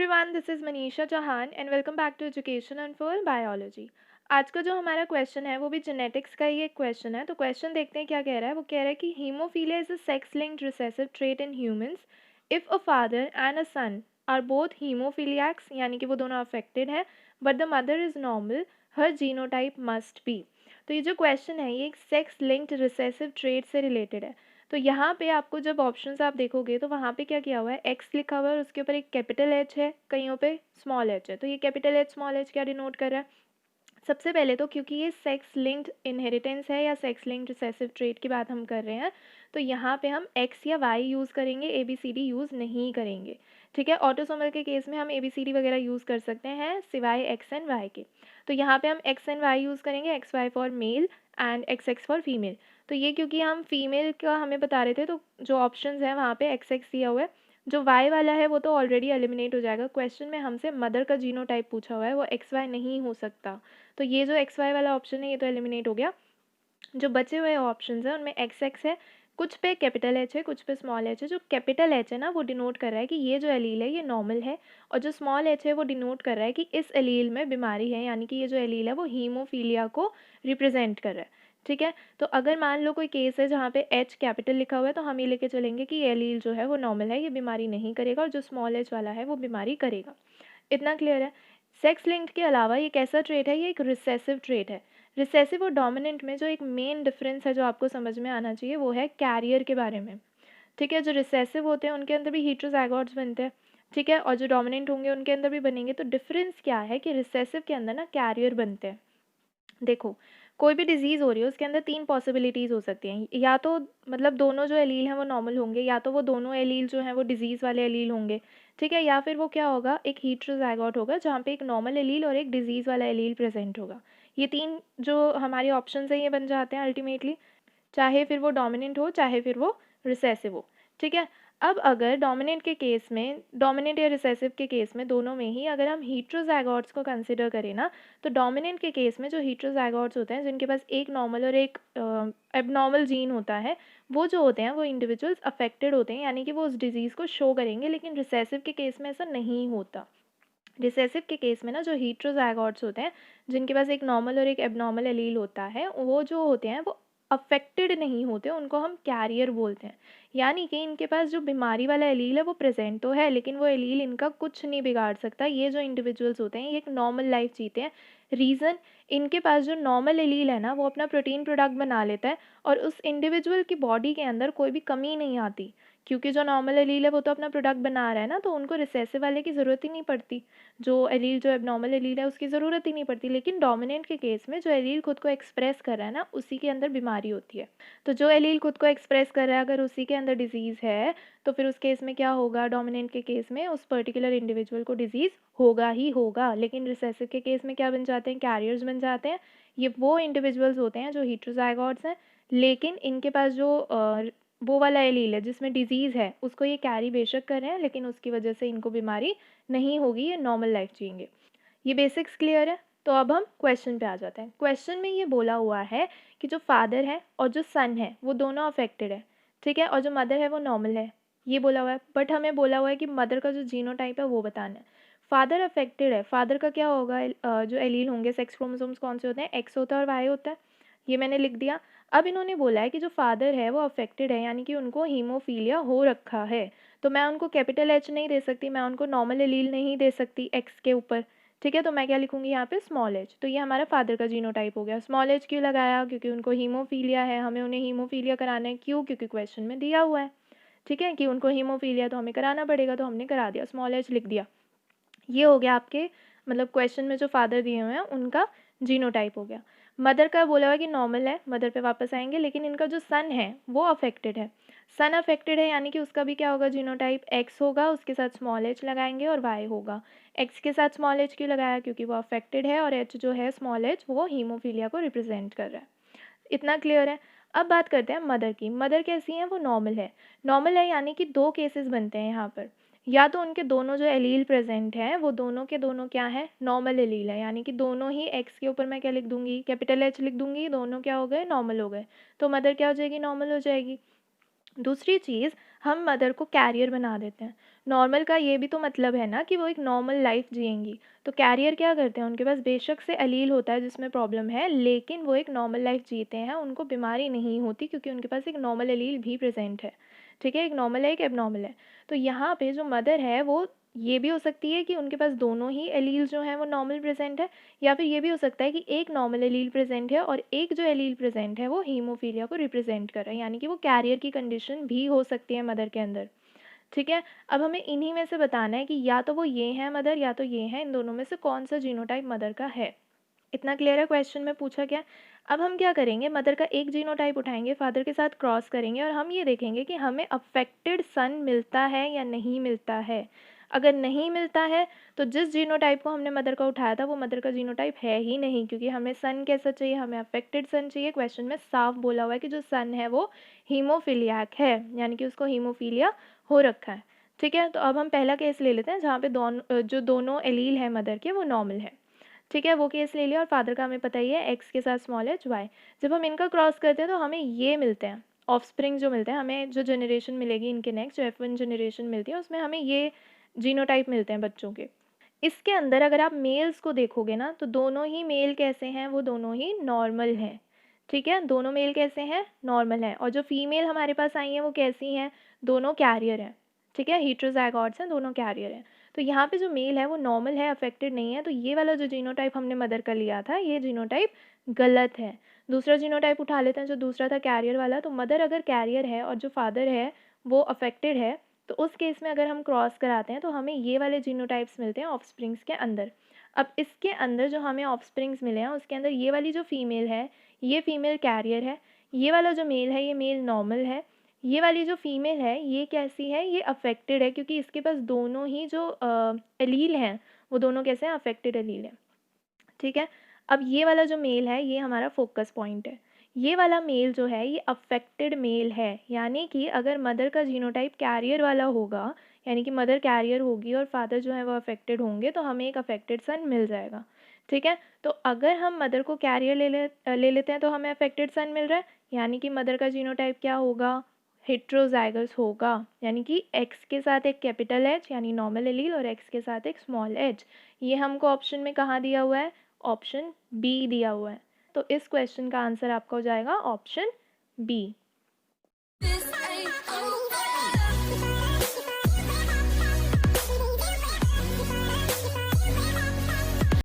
Everyone, this is Manisha Chauhan and welcome back to education unfold biology. आज का जो हमारा क्वेश्चन है वो भी जेनेटिक्स का ही एक क्वेश्चन है। तो क्वेश्चन देखते हैं क्या कह रहा है। वो कह रहा है कि haemophilia is a sex linked recessive trait in humans if a father and a son are both haemophiliacs, यानी कि वो दोनों अफेक्टेड हैं, but the mother is normal, her genotype must be. तो ये जो क्वेश्चन है ये एक सेक्स लिंक्ड रिसेसिव ट्रेट से रिलेटेड है। तो यहाँ पे आपको जब ऑप्शंस आप देखोगे तो वहाँ पे क्या किया हुआ है, एक्स लिखा हुआ है और उसके ऊपर एक कैपिटल एच है, कहीं पे स्मॉल एच है। तो ये कैपिटल एच स्मॉल एच क्या डिनोट कर रहा है? सबसे पहले तो क्योंकि ये सेक्स लिंक्ड इनहेरिटेंस है या सेक्स लिंक्ड रिसेसिव ट्रेट की बात हम कर रहे हैं, तो यहाँ पे हम एक्स या वाई यूज़ करेंगे, A B C D use नहीं करेंगे। ठीक है, ऑटोसोमल के केस में हम ए बी सी डी वगैरह यूज़ कर सकते हैं सिवाय एक्स एंड वाई के। तो यहाँ पे हम एक्स एंड वाई यूज़ करेंगे, X Y for male and X X for female. तो ये क्योंकि हम फीमेल का हमें बता रहे थे, तो जो ऑप्शंस हैं वहाँ पे एक्स एक्स दिया हुआ है। जो वाई वाला है वो तो ऑलरेडी एलिमिनेट हो जाएगा। क्वेश्चन में हमसे मदर का जीनोटाइप पूछा हुआ है, वो एक्स वाई नहीं हो सकता। तो ये जो एक्स वाई वाला ऑप्शन है ये तो एलिमिनेट हो गया। जो बचे हुए ऑप्शंस हैं उनमें एक्स एक्स है, कुछ पे कैपिटल एच है, कुछ पे स्मॉल एच है। जो कैपिटल एच है ना वो डिनोट कर रहा है कि ये जो एलील है ये नॉर्मल है, और जो स्मॉल एच है वो डिनोट कर रहा है कि इस एलील में बीमारी है, यानी कि ये जो एलील है वो हीमोफीलिया को रिप्रेजेंट कर रहा है। ठीक है, तो अगर मान लो कोई केस है जहाँ पे एच कैपिटल लिखा हुआ है तो हम ये लेके चलेंगे कि ये एलील जो है वो नॉर्मल है, ये बीमारी नहीं करेगा, और जो स्मॉल एच वाला है वो बीमारी करेगा। इतना क्लियर है। सेक्स लिंक्ड के अलावा ये कैसा ट्रेट है, ये एक रिसेसिव ट्रेट है। रिसेसिव और डोमिनेंट में जो एक मेन डिफरेंस है जो आपको समझ में आना चाहिए वो है कैरियर के बारे में। ठीक है, जो रिसेसिव होते हैं उनके अंदर भी हेटेरोजाइगोट्स बनते हैं। ठीक है, और जो डोमिनेंट होंगे उनके अंदर भी बनेंगे। तो डिफरेंस क्या है कि रिसेसिव के अंदर ना कैरियर बनते हैं। देखो, कोई भी डिजीज़ हो रही है उसके अंदर 3 पॉसिबिलिटीज़ हो सकती हैं। या तो मतलब दोनों जो एलील हैं वो नॉर्मल होंगे, या तो वो दोनों एलील जो हैं वो डिजीज़ वाले एलील होंगे। ठीक है, या फिर वो क्या होगा, एक हेटेरोजाइगोट होगा जहाँ पे एक नॉर्मल एलील और एक डिजीज़ वाला एलील प्रेजेंट होगा। ये 3 जो हमारे ऑप्शंस हैं ये बन जाते हैं अल्टीमेटली, चाहे फिर वो डोमिनेंट हो चाहे फिर वो रिसेसिव हो। ठीक है, अब अगर डोमिनेंट के केस में, डोमिनेंट या रिसेसिव के केस में, दोनों में ही अगर हम हेटेरोजाइगोट्स को कंसिडर करें ना, तो डोमिनेंट के केस में जो हेटेरोजाइगोट्स होते हैं जिनके पास एक नॉर्मल और एक एबनॉर्मल जीन होता है, वो जो होते हैं वो इंडिविजुअल्स अफेक्टेड होते हैं, यानी कि वो उस डिजीज़ को शो करेंगे। लेकिन रिसेसिव के केस में ऐसा नहीं होता। रिसेसिव के केस में ना जो हेटेरोजाइगोट्स होते हैं जिनके पास एक नॉर्मल और एक एबनॉर्मल एलील होता है, वो जो होते हैं वो अफेक्टेड नहीं होते, उनको हम कैरियर बोलते हैं। यानी कि इनके पास जो बीमारी वाला एलील है वो प्रेजेंट तो है, लेकिन वो एलील इनका कुछ नहीं बिगाड़ सकता। ये जो इंडिविजुअल्स होते हैं ये एक नॉर्मल लाइफ जीते हैं। रीज़न, इनके पास जो नॉर्मल एलील है ना वो अपना प्रोटीन प्रोडक्ट बना लेता है, और उस इंडिविजुअल की बॉडी के अंदर कोई भी कमी नहीं आती, क्योंकि जो नॉर्मल एलील है वो तो अपना प्रोडक्ट बना रहा है ना, तो उनको रिसेसिव वाले की ज़रूरत ही नहीं पड़ती। जो एलील, जो एबनॉर्मल एलील है उसकी ज़रूरत ही नहीं पड़ती। लेकिन डोमिनेंट के केस में जो एलील खुद को एक्सप्रेस कर रहा है ना उसी के अंदर बीमारी होती है। तो जो एलील खुद को एक्सप्रेस कर रहा है अगर उसी के अंदर डिजीज़ है, तो फिर उस केस में क्या होगा, डोमिनेंट के केस में उस पर्टिकुलर इंडिविजुअल को डिजीज़ होगा ही होगा। लेकिन रिसेसिव के केस में क्या बन जाते हैं, कैरियर्स बन जाते हैं। ये वो इंडिविजुअल्स होते हैं जो हेटेरोजाइगोट्स हैं, लेकिन इनके पास जो वो वाला एलील है जिसमें डिजीज़ है उसको ये कैरी बेशक कर रहे हैं, लेकिन उसकी वजह से इनको बीमारी नहीं होगी, ये नॉर्मल लाइफ जिएंगे। ये बेसिक्स क्लियर है। तो अब हम क्वेश्चन पे आ जाते हैं। क्वेश्चन में ये बोला हुआ है कि जो फादर है और जो सन है वो दोनों अफेक्टेड है। ठीक है, और जो मदर है वो नॉर्मल है, ये बोला हुआ है। बट हमें बोला हुआ है कि मदर का जो जीनोटाइप है वो बताना है। फादर अफेक्टेड है, फादर का क्या होगा, जो एलील होंगे, सेक्स क्रोमोसोम्स कौन से होते हैं, एक्स होता है और वाई होता है। ये मैंने लिख दिया। अब इन्होंने बोला है कि जो फादर है वो अफेक्टेड है, यानी कि उनको हीमोफीलिया हो रखा है। तो मैं उनको कैपिटल एच नहीं दे सकती, मैं उनको नॉर्मल एलील नहीं दे सकती एक्स के ऊपर। ठीक है, तो मैं क्या लिखूंगी यहाँ पे, स्मॉल एच। तो ये हमारा फादर का जीनोटाइप हो गया। स्मॉल एच क्यों लगाया, क्योंकि उनको हीमोफीलिया है, हमें उन्हें हीमोफीलिया कराना है। क्यों, क्योंकि क्वेश्चन में दिया हुआ है। ठीक है, कि उनको हीमोफीलिया तो हमें कराना पड़ेगा, तो हमने करा दिया, स्मॉल एच लिख दिया। ये हो गया आपके, मतलब क्वेश्चन में जो फादर दिए हुए हैं उनका जीनोटाइप हो गया। मदर का बोला हुआ कि नॉर्मल है, मदर पे वापस आएंगे। लेकिन इनका जो सन है वो अफेक्टेड है। सन अफेक्टेड है यानी कि उसका भी क्या होगा, जीनोटाइप एक्स होगा, उसके साथ स्मॉल एच लगाएंगे, और वाई होगा। एक्स के साथ स्मॉल एच क्यों लगाया, क्योंकि वो अफेक्टेड है, और एच जो है स्मॉल एच वो हीमोफीलिया को रिप्रेजेंट कर रहा है। इतना क्लियर है। अब बात करते हैं मदर की। मदर कैसी है, वो नॉर्मल है। नॉर्मल है यानी कि दो केसेस बनते हैं यहाँ पर। या तो उनके दोनों जो एलील प्रेजेंट हैं वो दोनों के दोनों क्या है, नॉर्मल एलील है, यानी कि दोनों ही एक्स के ऊपर मैं क्या लिख दूंगी, कैपिटल एच लिख दूंगी, दोनों क्या हो गए, नॉर्मल हो गए। तो मदर क्या हो जाएगी, नॉर्मल हो जाएगी। दूसरी चीज़, हम मदर को कैरियर बना देते हैं। नॉर्मल का ये भी तो मतलब है ना कि वो एक नॉर्मल लाइफ जिएंगी। तो कैरियर क्या करते हैं, उनके पास बेशक से एलील होता है जिसमें प्रॉब्लम है, लेकिन वो एक नॉर्मल लाइफ जीते हैं, उनको बीमारी नहीं होती क्योंकि उनके पास एक नॉर्मल एलील भी प्रेजेंट है। ठीक है, एक नॉर्मल है एक एबनॉर्मल है। तो यहाँ पे जो मदर है वो ये भी हो सकती है कि उनके पास दोनों ही एलील जो हैं वो नॉर्मल प्रेजेंट है, या फिर ये भी हो सकता है कि एक नॉर्मल एलील प्रेजेंट है और एक जो एलील प्रेजेंट है वो हीमोफीलिया को रिप्रेजेंट कर रहा है, यानी कि वो कैरियर की कंडीशन भी हो सकती है मदर के अंदर। ठीक है, अब हमें इन्हीं में से बताना है कि या तो वो ये हैं मदर या तो ये हैं, इन दोनों में से कौन सा जीनोटाइप मदर का है। इतना क्लियर है क्वेश्चन में पूछा क्या। अब हम क्या करेंगे, मदर का एक जीनोटाइप उठाएंगे, फादर के साथ क्रॉस करेंगे और हम ये देखेंगे कि हमें अफेक्टेड सन मिलता है या नहीं मिलता है। अगर नहीं मिलता है तो जिस जीनोटाइप को हमने मदर का उठाया था वो मदर का जीनोटाइप है ही नहीं, क्योंकि हमें सन कैसा चाहिए, हमें अफेक्टेड सन चाहिए। क्वेश्चन में साफ बोला हुआ है कि जो सन है वो हीमोफीलियाक है, यानी कि उसको हीमोफीलिया हो रखा है। ठीक है, तो अब हम पहला केस ले लेते हैं जहाँ पे जो दोनों एलील है मदर के वो नॉर्मल है। ठीक है, वो केस ले लिया और फादर का हमें पता ही है एक्स के साथ स्मॉल एच वाई। जब हम इनका क्रॉस करते हैं तो हमें ये मिलते हैं ऑफस्प्रिंग जो मिलते हैं, हमें जो जनरेशन मिलेगी इनके नेक्स्ट जो F1 जनरेशन मिलती है उसमें हमें ये जीनोटाइप मिलते हैं बच्चों के। इसके अंदर अगर आप मेल्स को देखोगे ना तो दोनों ही मेल कैसे हैं, वो दोनों ही नॉर्मल हैं। ठीक है, दोनों मेल कैसे हैं, नॉर्मल हैं। और जो फीमेल हमारे पास आई हैं वो कैसी हैं, दोनों कैरियर हैं। ठीक है, हीट्रोजाइगोट्स हैं, दोनों कैरियर हैं। तो यहाँ पे जो मेल है वो नॉर्मल है, अफेक्टेड नहीं है। तो ये वाला जो जीनोटाइप हमने मदर का लिया था ये जीनोटाइप गलत है। दूसरा जीनोटाइप उठा लेते हैं जो दूसरा था कैरियर वाला। तो मदर अगर कैरियर है और जो फादर है वो अफेक्टेड है तो उस केस में अगर हम क्रॉस कराते हैं तो हमें ये वाले जीनोटाइप्स मिलते हैं ऑफस्प्रिंग्स के अंदर। अब इसके अंदर जो हमें ऑफस्प्रिंग्स मिले हैं उसके अंदर ये वाली जो फीमेल है ये फीमेल कैरियर है, ये वाला जो मेल है ये मेल नॉर्मल है, ये वाली जो फीमेल है ये कैसी है, ये अफेक्टेड है क्योंकि इसके पास दोनों ही जो एलील हैं वो दोनों कैसे हैं, अफेक्टेड एलील है। ठीक है, अब ये वाला जो मेल है ये हमारा फोकस पॉइंट है। ये वाला मेल जो है ये अफेक्टेड मेल है, यानी कि अगर मदर का जीनोटाइप कैरियर वाला होगा, यानी कि मदर कैरियर होगी और फादर जो है वो अफेक्टेड होंगे तो हमें एक अफेक्टेड सन मिल जाएगा। ठीक है, तो अगर हम मदर को कैरियर ले लेते हैं तो हमें अफेक्टेड सन मिल रहा है, यानी कि मदर का जीनोटाइप क्या होगा, हेट्रोजाइगस होगा, यानी कि एक्स के साथ एक कैपिटल एच यानी नॉर्मल एलील और एक्स के साथ एक स्मॉल एच। ये हमको ऑप्शन में कहाँ दिया हुआ है, ऑप्शन बी दिया हुआ है। तो इस क्वेश्चन का आंसर आपका हो जाएगा ऑप्शन बी।